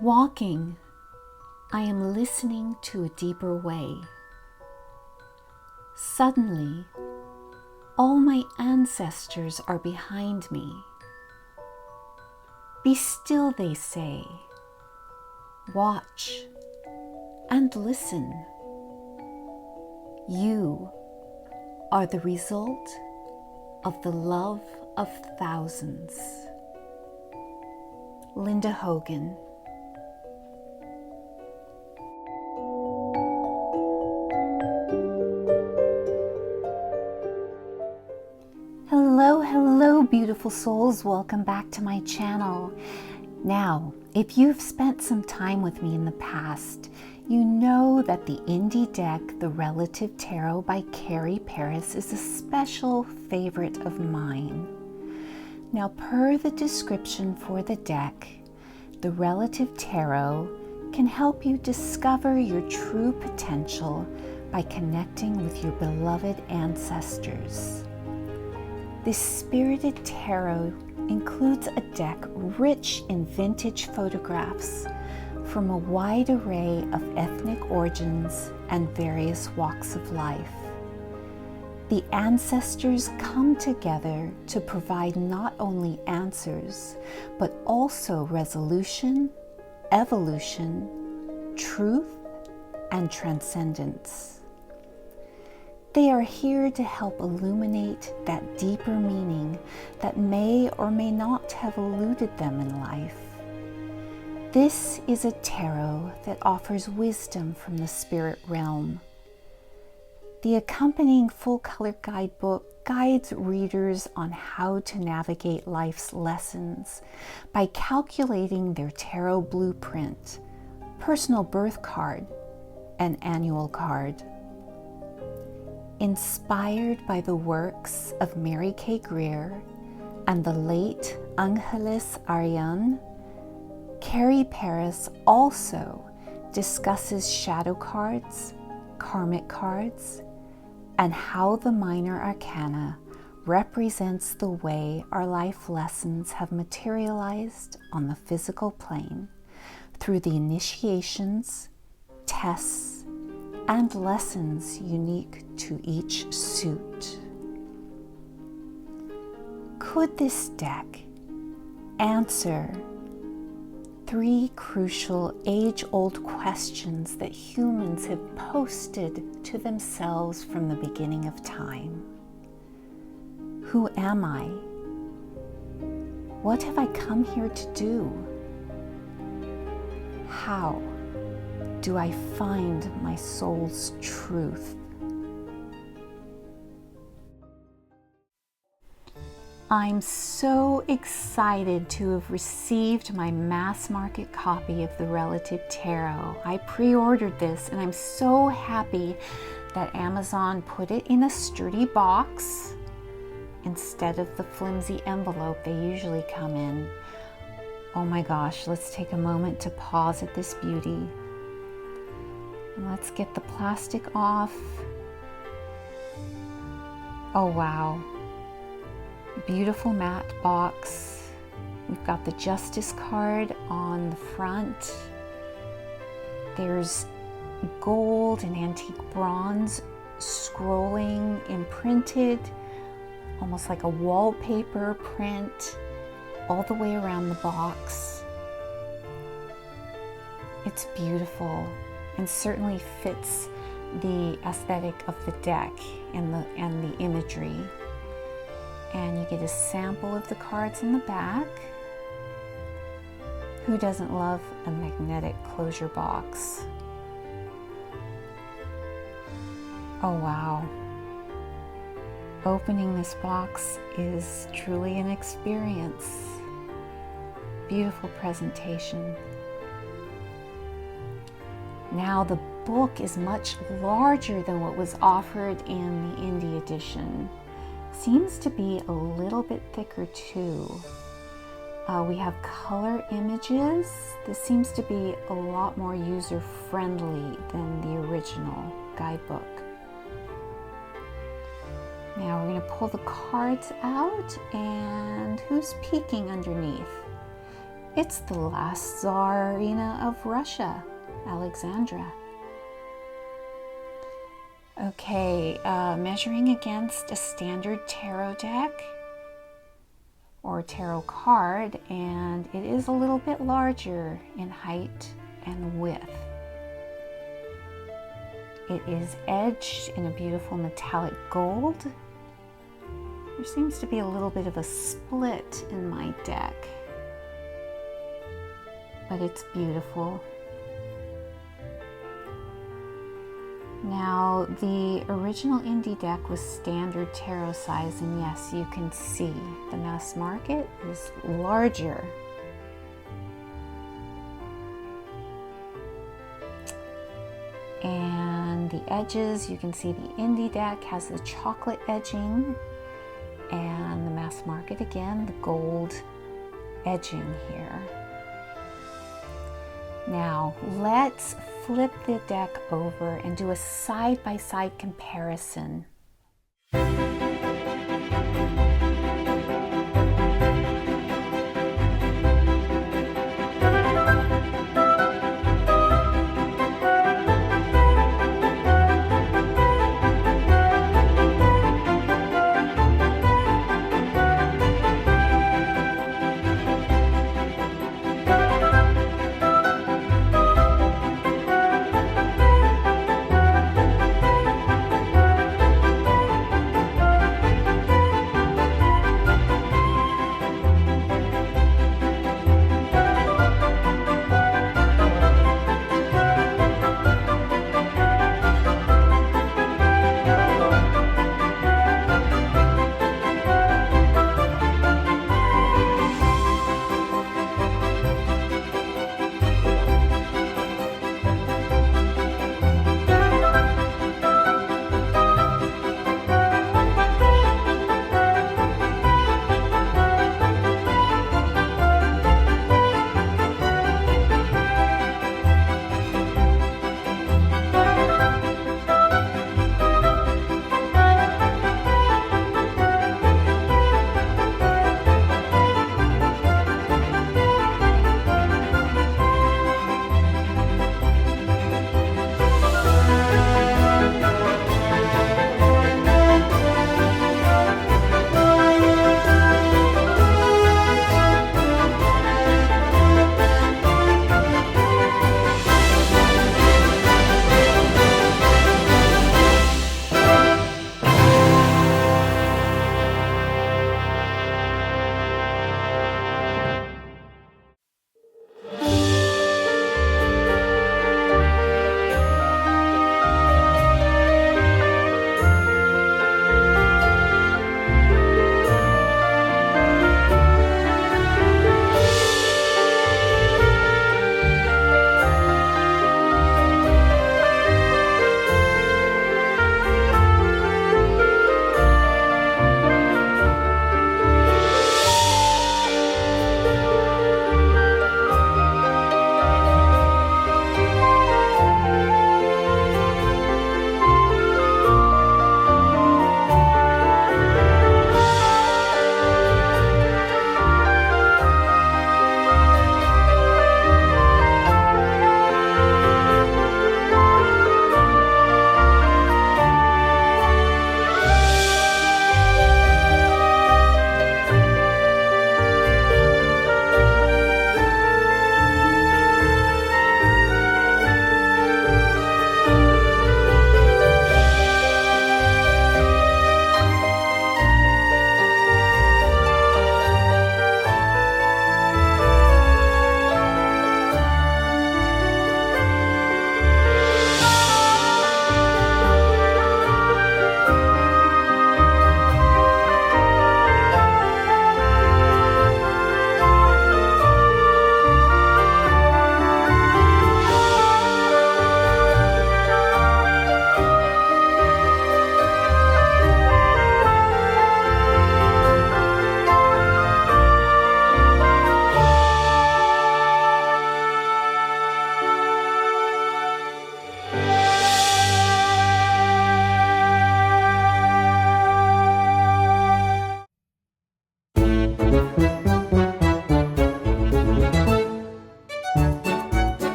Walking, I am listening to a deeper way. Suddenly, all my ancestors are behind me. Be still, they say. Watch and listen. You are the result of the love of thousands. Linda Hogan. Hello, beautiful souls. Welcome back to my channel. Now, if you've spent some time with me in the past, you know that the indie deck, The Relative Tarot by Carrie Paris, is a special favorite of mine. Now, per the description for the deck, The Relative Tarot can help you discover your true potential by connecting with your beloved ancestors. This spirited tarot includes a deck rich in vintage photographs from a wide array of ethnic origins and various walks of life. The ancestors come together to provide not only answers, but also resolution, evolution, truth, and transcendence. They are here to help illuminate that deeper meaning that may or may not have eluded them in life. This is a tarot that offers wisdom from the spirit realm. The accompanying full-color guidebook guides readers on how to navigate life's lessons by calculating their tarot blueprint, personal birth card, and annual card. Inspired by the works of Mary K. Greer and the late Angeles Ariane, Carrie Paris also discusses shadow cards, karmic cards, and how the minor arcana represents the way our life lessons have materialized on the physical plane through the initiations, tests, and lessons unique to each suit. Could this deck answer 3 crucial age-old questions that humans have posed to themselves from the beginning of time? Who am I? What have I come here to do? How do I find my soul's truth? I'm so excited to have received my mass market copy of The Relative Tarot. I pre-ordered this and I'm so happy that Amazon put it in a sturdy box instead of the flimsy envelope they usually come in. Oh my gosh, let's take a moment to pause at this beauty. And let's get the plastic off. Oh wow. Beautiful matte box. We've got the Justice card on the front. There's gold and antique bronze scrolling imprinted, almost like a wallpaper print all the way around the box. It's beautiful and certainly fits the aesthetic of the deck and the imagery. And you get a sample of the cards in the back. Who doesn't love a magnetic closure box? Oh wow. Opening this box is truly an experience. Beautiful presentation. Now the book is much larger than what was offered in the indie edition. Seems to be a little bit thicker too. We have color images. This seems to be a lot more user-friendly than the original guidebook. Now we're going to pull the cards out, and who's peeking underneath? It's the last Tsarina of Russia, Alexandra. Okay, measuring against a standard tarot deck or tarot card, and it is a little bit larger in height and width. It is edged in a beautiful metallic gold. There seems to be a little bit of a split in my deck, but it's beautiful. Now, the original indie deck was standard tarot size, and yes, you can see the mass market is larger. And the edges, you can see the indie deck has the chocolate edging, and the mass market, again, the gold edging here. Now, let's flip the deck over and do a side-by-side comparison.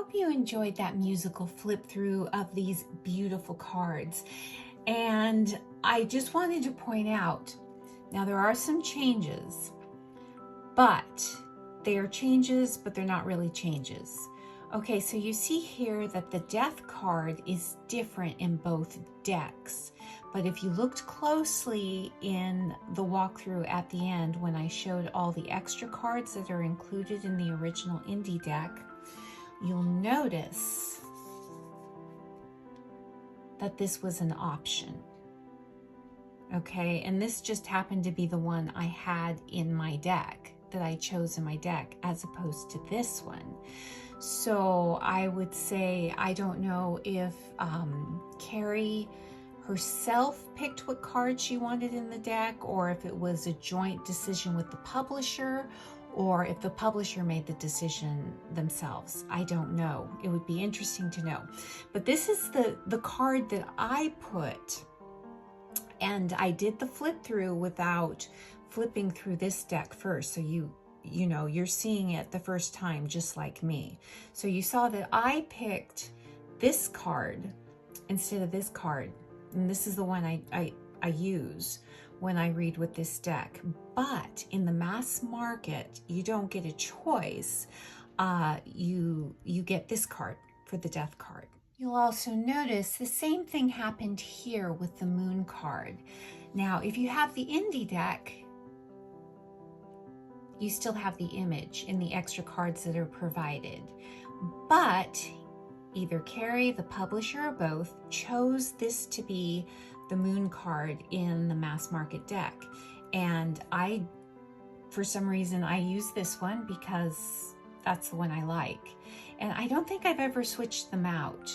hope you enjoyed that musical flip through of these beautiful cards. And I just wanted to point out, now there are some changes, but they are changes, but they're not really changes. Okay, so you see here that the Death card is different in both decks. But if you looked closely in the walkthrough at the end, when I showed all the extra cards that are included in the original indie deck, you'll notice that this was an option. Okay, and this just happened to be the one I had in my deck, that I chose in my deck, as opposed to this one. So I would say, I don't know if Carrie herself picked what card she wanted in the deck, or if it was a joint decision with the publisher, or if the publisher made the decision themselves. I don't know. It would be interesting to know. But this is the card that I put, and I did the flip through without flipping through this deck first. So you know, you're seeing it the first time just like me. So you saw that I picked this card instead of this card. And this is the one I use when I read with this deck. But in the mass market, you don't get a choice. You get this card for the Death card. You'll also notice the same thing happened here with the Moon card. Now, if you have the indie deck, you still have the image in the extra cards that are provided. But either Carrie, the publisher, or both chose this to be the Moon card in the mass market deck. And for some reason, I use this one because that's the one I like. And I don't think I've ever switched them out.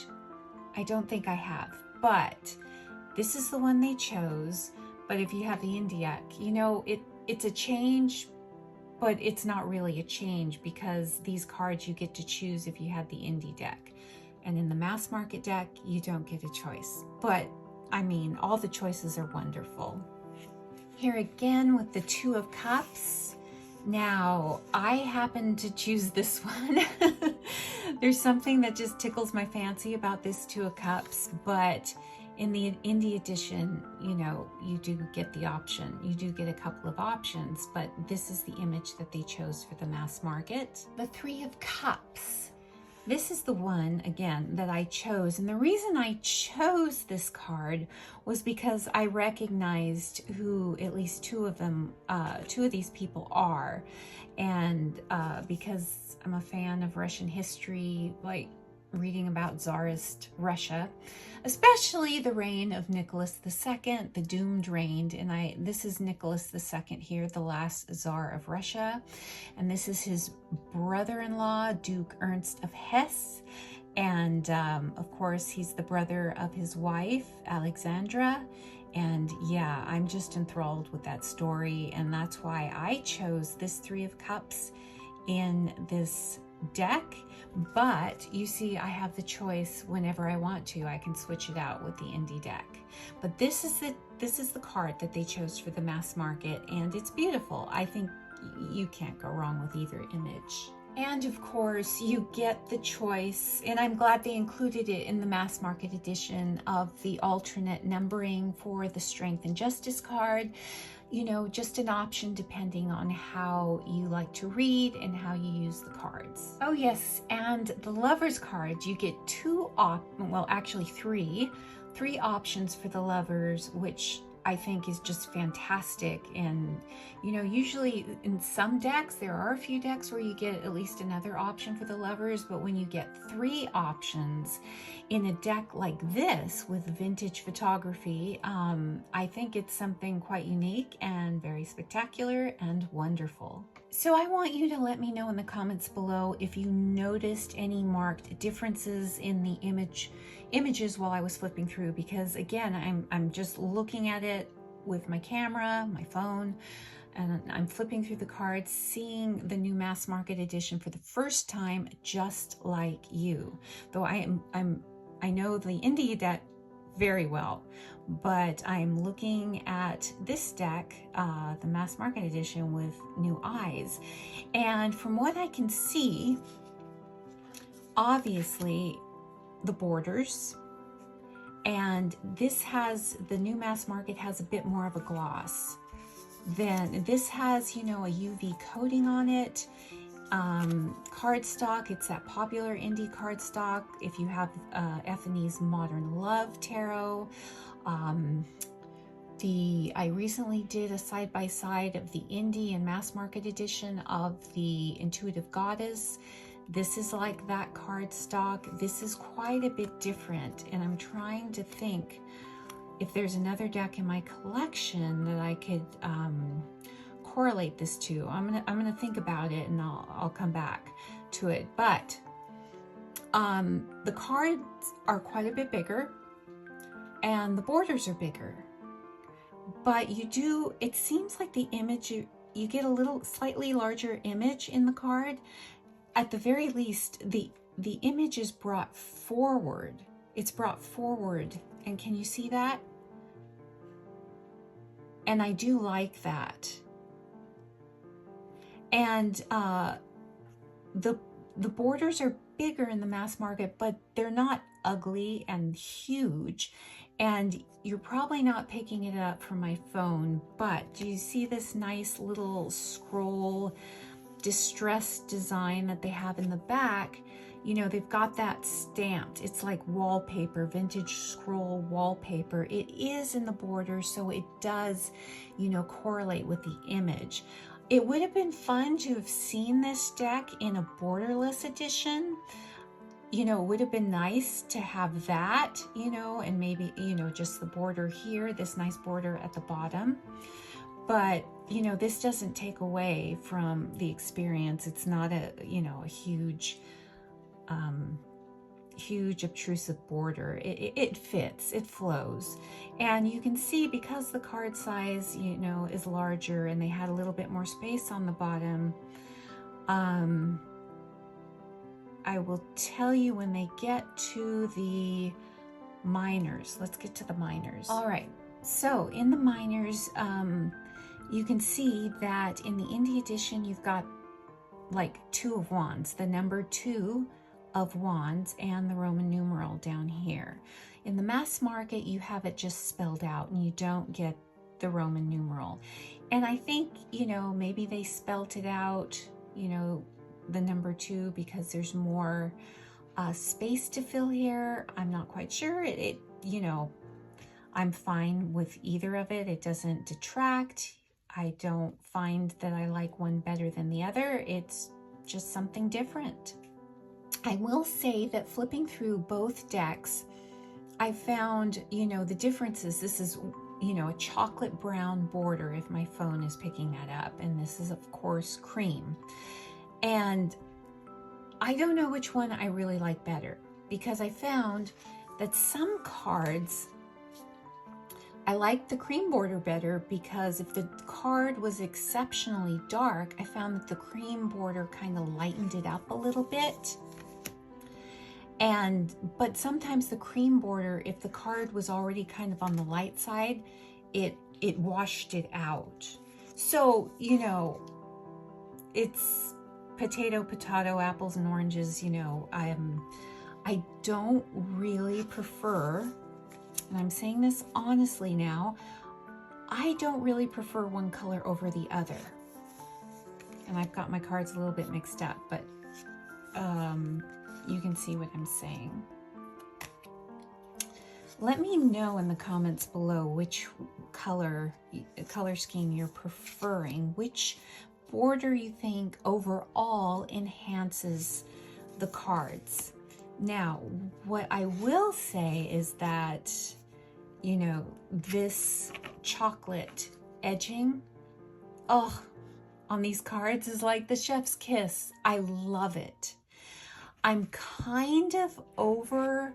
I don't think I have, but this is the one they chose. But if you have the indie deck, you know, it's a change, but it's not really a change, because these cards you get to choose if you had the indie deck. And in the mass market deck, you don't get a choice. But I mean, all the choices are wonderful. Here again with the Two of Cups. Now, I happen to choose this one. There's something that just tickles my fancy about this Two of Cups, but in the indie edition, you know, you do get the option. You do get a couple of options, but this is the image that they chose for the mass market. The Three of Cups. This is the one, again, that I chose. And the reason I chose this card was because I recognized who at least two of these people are. And because I'm a fan of Russian history, like reading about Tsarist Russia, especially the reign of Nicholas II, the doomed reign. And this is Nicholas II here, the last Tsar of Russia. And this is his brother-in-law, Duke Ernst of Hesse. And of course, he's the brother of his wife, Alexandra. And yeah, I'm just enthralled with that story. And that's why I chose this Three of Cups in this deck. But you see, I have the choice whenever I want to. I can switch it out with the indie deck. But this is the card that they chose for the mass market, and it's beautiful. I think you can't go wrong with either image. And of course, you get the choice, and I'm glad they included it in the mass market edition, of the alternate numbering for the Strength and Justice card. You know, just an option depending on how you like to read and how you use the cards. Oh yes, and the Lovers card, you get three options for the Lovers, which I think is just fantastic. And you know, usually in some decks, there are a few decks where you get at least another option for the Lovers, but when you get three options in a deck like this with vintage photography, I think it's something quite unique and very spectacular and wonderful. So I want you to let me know in the comments below if you noticed any marked differences in the images while I was flipping through, because again, I'm just looking at it with my camera, my phone, and I'm flipping through the cards, seeing the new mass market edition for the first time, just like you. Though I know the indie deck very well, but I'm looking at this deck, the mass market edition, with new eyes. And from what I can see, obviously the borders, and this has, the new mass market has a bit more of a gloss. Then this has, you know, a UV coating on it. Cardstock, it's that popular indie cardstock. If you have F&E's Modern Love Tarot, I recently did a side-by-side of the indie and mass market edition of the Intuitive Goddess. This is like that cardstock. This is quite a bit different, and I'm trying to think if there's another deck in my collection that I could correlate this to. I'm gonna think about it, and I'll come back to it. But the cards are quite a bit bigger, and the borders are bigger. But it seems like the image, you get a little slightly larger image in the card. At the very least, the image is brought forward. It's brought forward, and can you see that? And I do like that. And the borders are bigger in the mass market, but they're not ugly and huge. And you're probably not picking it up from my phone, but do you see this nice little scroll distressed design that they have in the back? You know, they've got that stamped. It's like wallpaper, vintage scroll wallpaper. It is in the border, so it does, you know, correlate with the image. It would have been fun to have seen this deck in a borderless edition. You know, it would have been nice to have that, you know, and maybe, you know, just the border here, this nice border at the bottom. But, you know, this doesn't take away from the experience. It's not a, you know, a huge obtrusive border. It fits, it flows. And you can see, because the card size, you know, is larger and they had a little bit more space on the bottom, I will tell you when they get to the minors. Let's get to the minors. All right, so in the minors, you can see that in the indie edition, you've got like 2 of Wands, the number 2 of Wands, and the Roman numeral down here. In the mass market, you have it just spelled out and you don't get the Roman numeral. And I think, you know, maybe they spelt it out, you know, the number 2 because there's more space to fill here. I'm not quite sure. You know, I'm fine with either of it. It doesn't detract. I don't find that I like one better than the other. It's just something different. I will say that flipping through both decks, I found, you know, the differences. This is, you know, a chocolate brown border, if my phone is picking that up. And this is, of course, cream. And I don't know which one I really like better, because I found that some cards, I like the cream border better, because if the card was exceptionally dark, I found that the cream border kind of lightened it up a little bit. But sometimes the cream border, if the card was already kind of on the light side, it washed it out. So, you know, it's potato, apples and oranges. You know, I don't really prefer, and I'm saying this honestly now, I don't really prefer one color over the other. And I've got my cards a little bit mixed up, but you can see what I'm saying. Let me know in the comments below which color scheme you're preferring, which border you think overall enhances the cards. Now, what I will say is that, you know, this chocolate edging, oh, on these cards is like the chef's kiss. I love it. I'm kind of over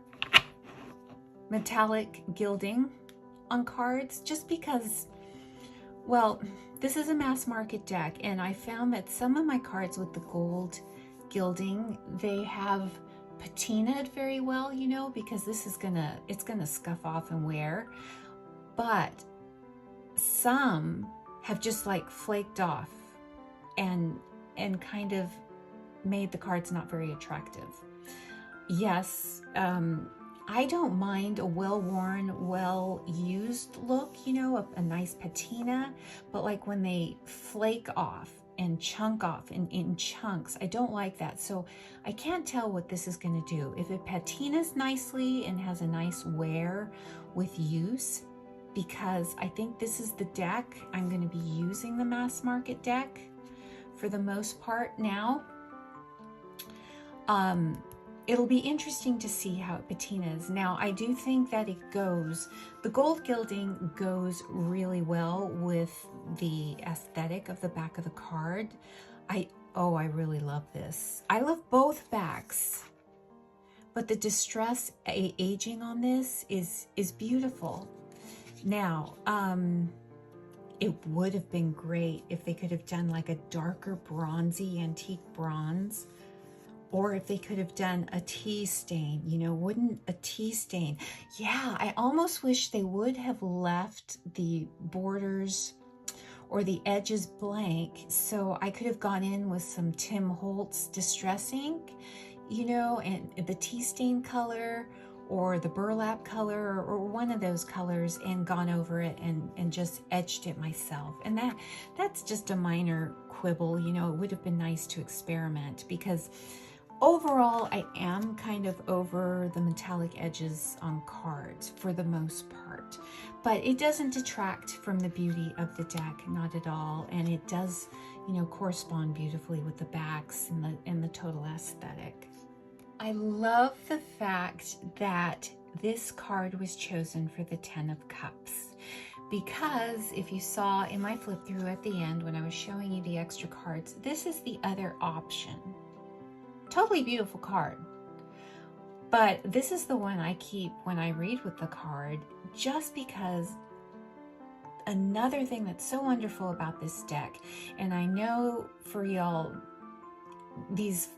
metallic gilding on cards, just because, well, this is a mass market deck, and I found that some of my cards with the gold gilding, they have patinaed very well, you know, because this is it's gonna scuff off and wear. But some have just like flaked off and kind of made the cards not very attractive. yes, I don't mind a well-worn, well-used look, you know, a nice patina, but like when they flake off and chunk off in chunks, I don't like that. So I can't tell what this is going to do. If it patinas nicely and has a nice wear with use, because I think this is the deck, I'm going to be using the mass market deck for the most part now. It'll be interesting to see how it patinas. Now, I do think that the gold gilding goes really well with the aesthetic of the back of the card. I really love this. I love both backs, but the distress aging on this is beautiful. Now, it would have been great if they could have done like a darker bronzy antique bronze, or if they could have done a tea stain, you know, wouldn't a tea stain? Yeah, I almost wish they would have left the borders or the edges blank, so I could have gone in with some Tim Holtz Distress ink, you know, and the tea stain color or the burlap color or one of those colors, and gone over it and just etched it myself. And that's just a minor quibble, you know. It would have been nice to experiment, because overall, I am kind of over the metallic edges on cards for the most part, but it doesn't detract from the beauty of the deck, not at all. And it does, you know, correspond beautifully with the backs and the total aesthetic. I love the fact that this card was chosen for the 10 of Cups, because if you saw in my flip through at the end when I was showing you the extra cards, this is the other option. Totally beautiful card, but this is the one I keep when I read with the card, just because another thing that's so wonderful about this deck, and I know for y'all, these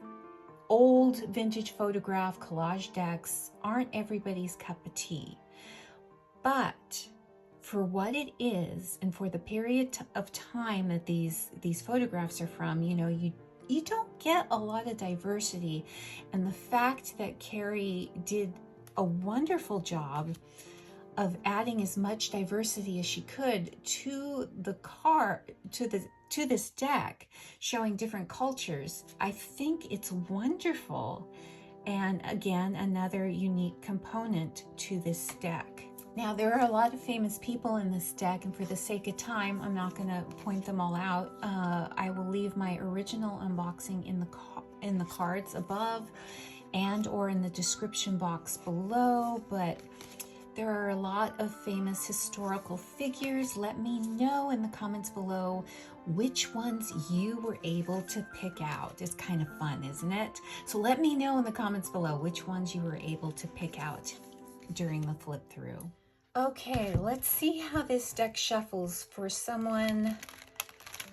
old vintage photograph collage decks aren't everybody's cup of tea, but for what it is and for the period of time that these photographs are from, you know, you don't get a lot of diversity. And the fact that Carrie did a wonderful job of adding as much diversity as she could to the card, to this deck, showing different cultures, I think it's wonderful. And again, another unique component to this deck. Now, there are a lot of famous people in this deck, and for the sake of time, I'm not going to point them all out. I will leave my original unboxing in the cards above and or in the description box below, but there are a lot of famous historical figures. Let me know in the comments below which ones you were able to pick out. It's kind of fun, isn't it? So let me know in the comments below which ones you were able to pick out during the flip through. Okay, let's see how this deck shuffles for someone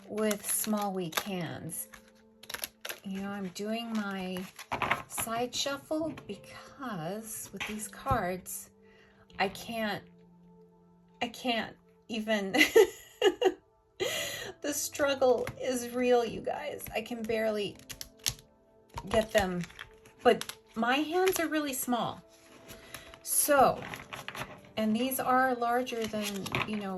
with small, weak hands. You know, I'm doing my side shuffle because with these cards, I can't even, the struggle is real, you guys. I can barely get them, but my hands are really small. So, and these are larger than, you know,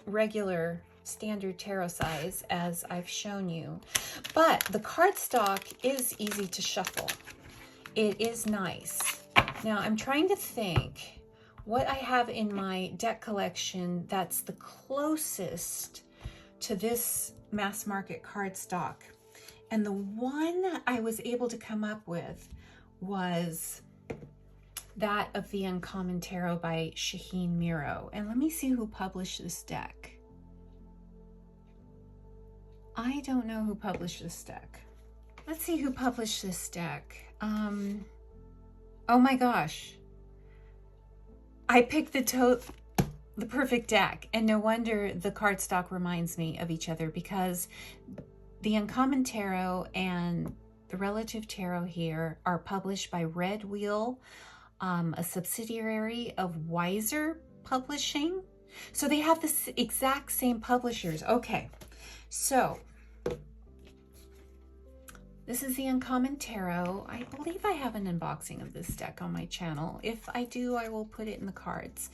regular standard tarot size, as I've shown you. But the cardstock is easy to shuffle. It is nice. Now, I'm trying to think what I have in my deck collection that's the closest to this mass market cardstock. And the one I was able to come up with was that of the Uncommon Tarot by Shaheen Miro. And let me see who published this deck. I don't know who published this deck. Let's see who published this deck. Oh my gosh. I picked the perfect deck, and no wonder the cardstock reminds me of each other, because the Uncommon Tarot and the Relative Tarot here are published by Red Wheel, a subsidiary of Wiser Publishing. So they have the exact same publishers. Okay, so This is the Uncommon Tarot. I believe I have an unboxing of this deck on my channel. If I do, I will put it in the cards.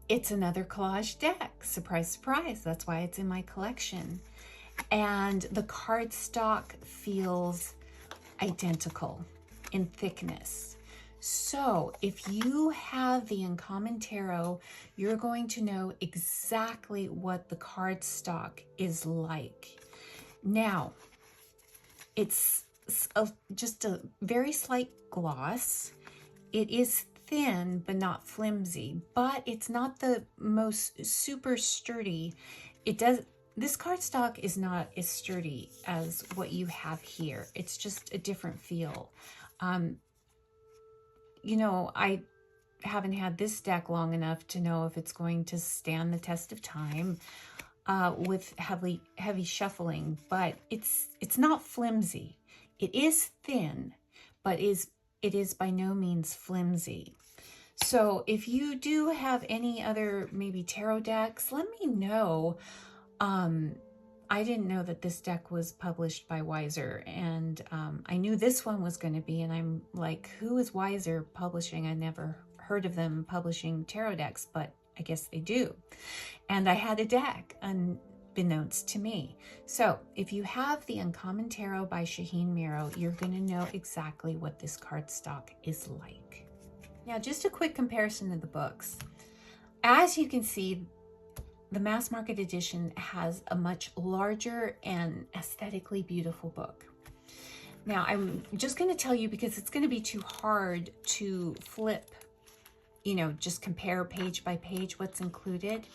It's another collage deck. Surprise, surprise. That's why it's in my collection. And the cardstock feels identical in thickness. So if you have the Uncommon Tarot, you're going to know exactly what the cardstock is like. Now, it's just a very slight gloss. It is thin but not flimsy, but it's not the most super sturdy. This cardstock is not as sturdy as what you have here. It's just a different feel. You know, I haven't had this deck long enough to know if it's going to stand the test of time with heavy shuffling, but it's not flimsy. It is thin, but it is by no means flimsy. So if you do have any other maybe tarot decks, let me know. I didn't know that this deck was published by Wiser, and I knew this one was going to be, and I'm like, who is Wiser publishing? I never heard of them publishing tarot decks, but I guess they do. And I had a deck unbeknownst to me. So if you have the Uncommon Tarot by Shaheen Miro, you're going to know exactly what this cardstock is like. Now, just a quick comparison of the books. As you can see, the mass market edition has a much larger and aesthetically beautiful book. Now, I'm just going to tell you, because it's going to be too hard to flip, you know, just compare page by page what's included.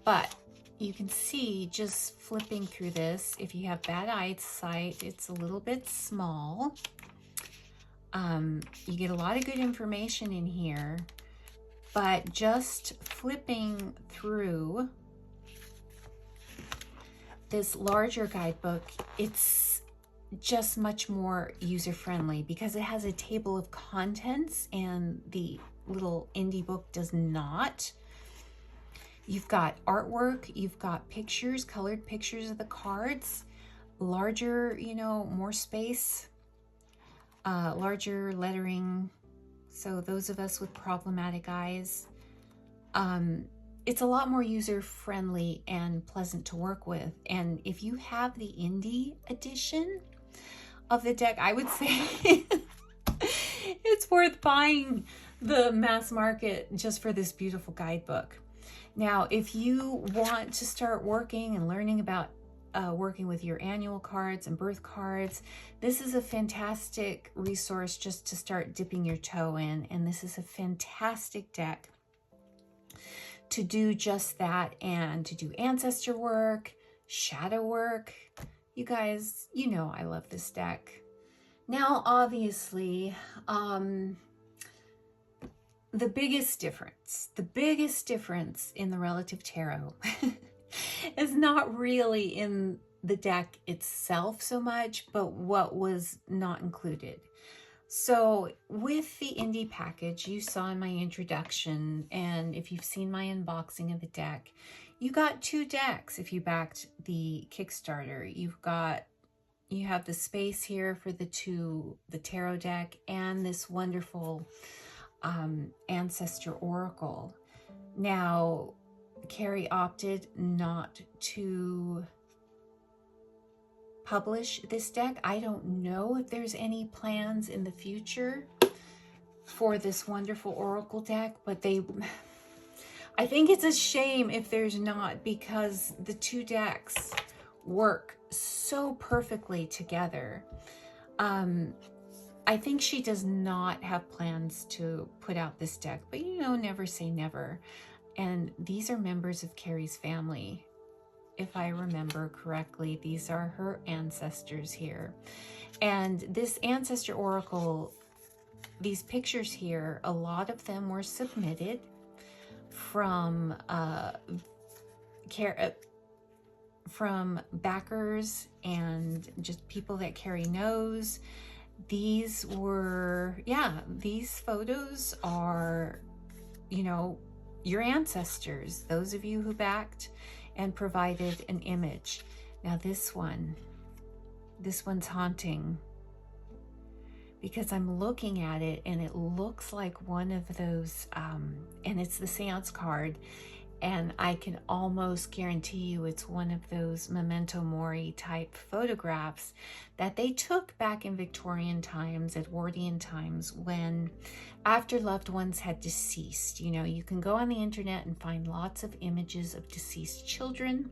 But you can see just flipping through this, if you have bad eyesight, it's a little bit small. You get a lot of good information in here, but just flipping through this larger guidebook, it's just much more user-friendly because it has a table of contents and the little indie book does not. You've got artwork, you've got pictures, colored pictures of the cards, larger, you know, more space, larger lettering. So those of us with problematic eyes, it's a lot more user-friendly and pleasant to work with. And if you have the indie edition of the deck, I would say it's worth buying the mass market just for this beautiful guidebook. Now, if you want to start working and learning about working with your annual cards and birth cards, this is a fantastic resource just to start dipping your toe in. And this is a fantastic deck to do just that, and to do ancestor work, shadow work. You guys, you know I love this deck. Now, obviously, the biggest difference in the Relative Tarot is not really in the deck itself so much, but what was not included. So with the indie package, you saw in my introduction, and if you've seen my unboxing of the deck, you got 2 decks if you backed the Kickstarter. You have the space here for the tarot deck and this wonderful Ancestor Oracle. Now, Carrie opted not to publish this deck. I don't know if there's any plans in the future for this wonderful Oracle deck, but I think it's a shame if there's not, because the 2 decks work so perfectly together. I think she does not have plans to put out this deck, but you know, never say never. And these are members of Carrie's family. If I remember correctly, these are her ancestors here. And this Ancestor Oracle, these pictures here, a lot of them were submitted from backers and just people that Carrie knows. These were, yeah, these photos are, you know, your ancestors, those of you who backed and provided an image. Now this one's haunting. because I'm looking at it and it looks like one of those, and it's the seance card, and I can almost guarantee you it's one of those memento mori type photographs that they took back in Victorian times, Edwardian times, when after loved ones had deceased. You know, you can go on the internet and find lots of images of deceased children.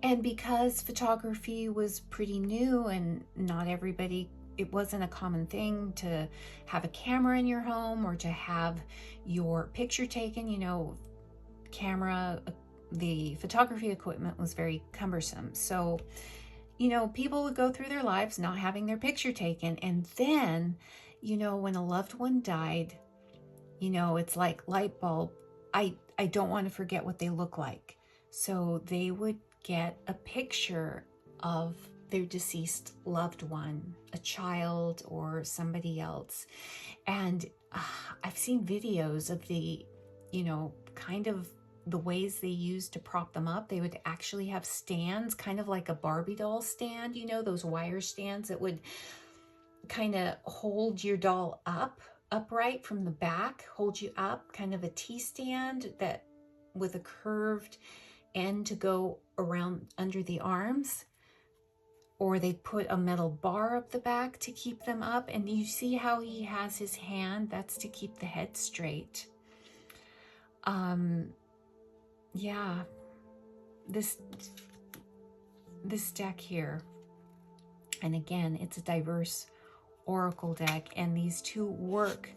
And because photography was pretty new and not everybody, it wasn't a common thing to have a camera in your home or to have your picture taken, you know, the photography equipment was very cumbersome. So, you know, people would go through their lives not having their picture taken. And then, you know, when a loved one died, you know, it's like light bulb. I don't want to forget what they look like. So they would get a picture of their deceased loved one, a child or somebody else. And I've seen videos of the, you know, kind of the ways they used to prop them up. They would actually have stands, kind of like a Barbie doll stand, you know, those wire stands that would kind of hold your doll upright from the back, hold you up, kind of a T-stand that with a curved end to go around under the arms. Or they put a metal bar up the back to keep them up. And you see how he has his hand? That's to keep the head straight. Yeah, this deck here, and again, it's a diverse oracle deck, and these two work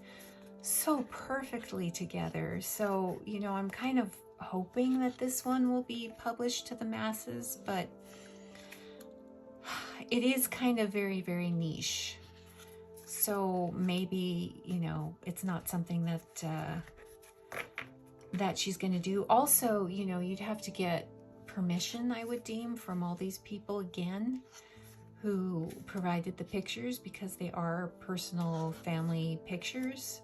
so perfectly together. So, you know, I'm kind of hoping that this one will be published to the masses, but it is kind of very, very niche. So maybe, you know, it's not something that that she's going to do. Also, you know, you'd have to get permission, I would deem, from all these people again who provided the pictures, because they are personal family pictures,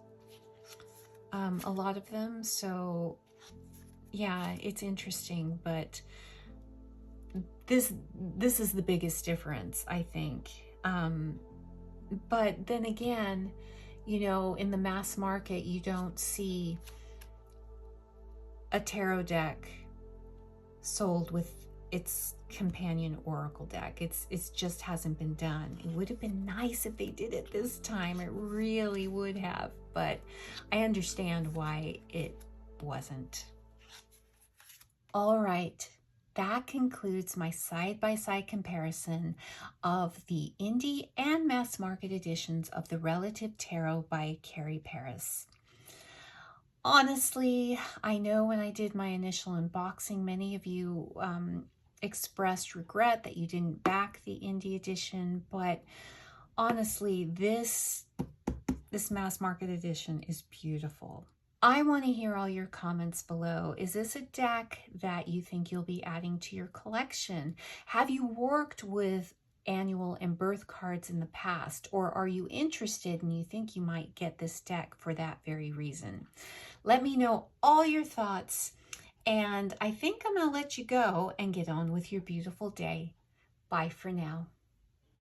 a lot of them. So yeah, it's interesting, but this is the biggest difference, I think. But then again, you know, in the mass market, you don't see a tarot deck sold with its companion oracle deck. It just hasn't been done. It would have been nice if they did it this time. It really would have, but I understand why it wasn't. All right, that concludes my side-by-side comparison of the indie and mass market editions of the Relative Tarot by Carrie Paris. Honestly, I know when I did my initial unboxing, many of you expressed regret that you didn't back the indie edition, but honestly, this mass market edition is beautiful. I want to hear all your comments below. Is this a deck that you think you'll be adding to your collection? Have you worked with annual and birth cards in the past, or are you interested and you think you might get this deck for that very reason? Let me know all your thoughts, and I think I'm going to let you go and get on with your beautiful day. Bye for now.